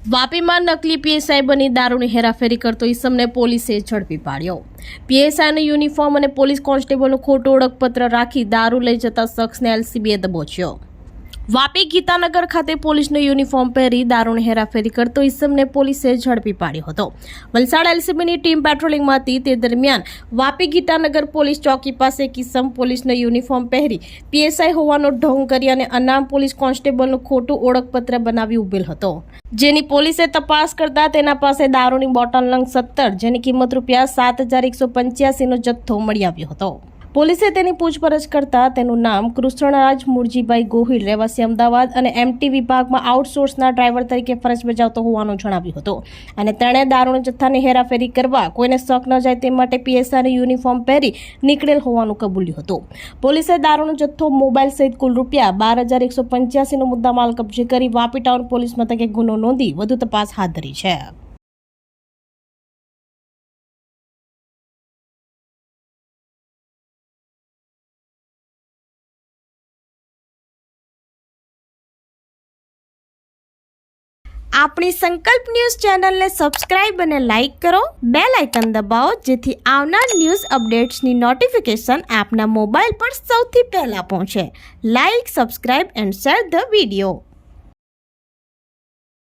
વાપીમાં નકલી પીએસઆઈ બની દારૂની હેરાફેરી કરતો ઈસમને પોલીસે ઝડપી પાડ્યો। પીએસઆઈનો યુનિફોર્મ અને પોલીસ કોન્સ્ટેબલનું ખોટું ઓળખપત્ર રાખી દારૂ લઈ જતા શખ્સને એલસીબીએ દબોચ્યો। વાપી ગીતાનગર ખાતે પોલીસનો યુનિફોર્મ પહેરી દારૂની હેરાફેરી કરતો ઈસમને પોલીસે ઝડપી પાડ્યો હતો। વલસાડ એલસીબીની ટીમ પેટ્રોલિંગમાં હતી તે દરમિયાન વાપી ગીતાનગર પોલીસ ચોકી પાસે એક ઈસમ પોલીસનો યુનિફોર્મ પહેરી પીએસઆઈ હોવાનો ઢોંગ કરી અને અનામ પોલીસ કોન્સ્ટેબલનું ખોટું ઓળખપત્ર બનાવી ઉભેલ હતો, જેની પોલીસે તપાસ કરતા તેના પાસે દારૂની બોટલ નંગ 17 જેની કિંમત ₹7,185નો જથ્થો મળી આવ્યો હતો। પોલીસે તેની પૂછપરછ કરતા તેનું નામ કૃષ્ણરાજ મુરજીભાઈ ગોહિલ રહેવાસી અમદાવાદ અને એમટી વિભાગમાં આઉટસોર્સના ડ્રાઈવર તરીકે ફરજ બજાવતો હોવાનું જણાવ્યું હતું અને તેણે દારૂના જથ્થાની હેરાફેરી કરવા કોઈને શક ન જાય તે માટે પીએસઆઈનું યુનિફોર્મ પહેરી નીકળેલ હોવાનું કબૂલ્યું હતું। પોલીસે દારૂનો જથ્થો, મોબાઈલ સહિત કુલ ₹12,185નો મુદ્દામાલ કબજે કરી વાપી ટાઉન પોલીસ મથકે ગુનો નોંધી વધુ તપાસ હાથ ધરી છે। આપણી સંકલ્પ ન્યૂઝ ચેનલને સબસ્ક્રાઇબ અને લાઇક કરો, બેલ આઇકન દબાવો જેથી આવનાર ન્યૂઝ અપડેટ્સની નોટિફિકેશન આપના મોબાઈલ પર સૌથી પહેલા પહોંચે। Like, subscribe and share the video.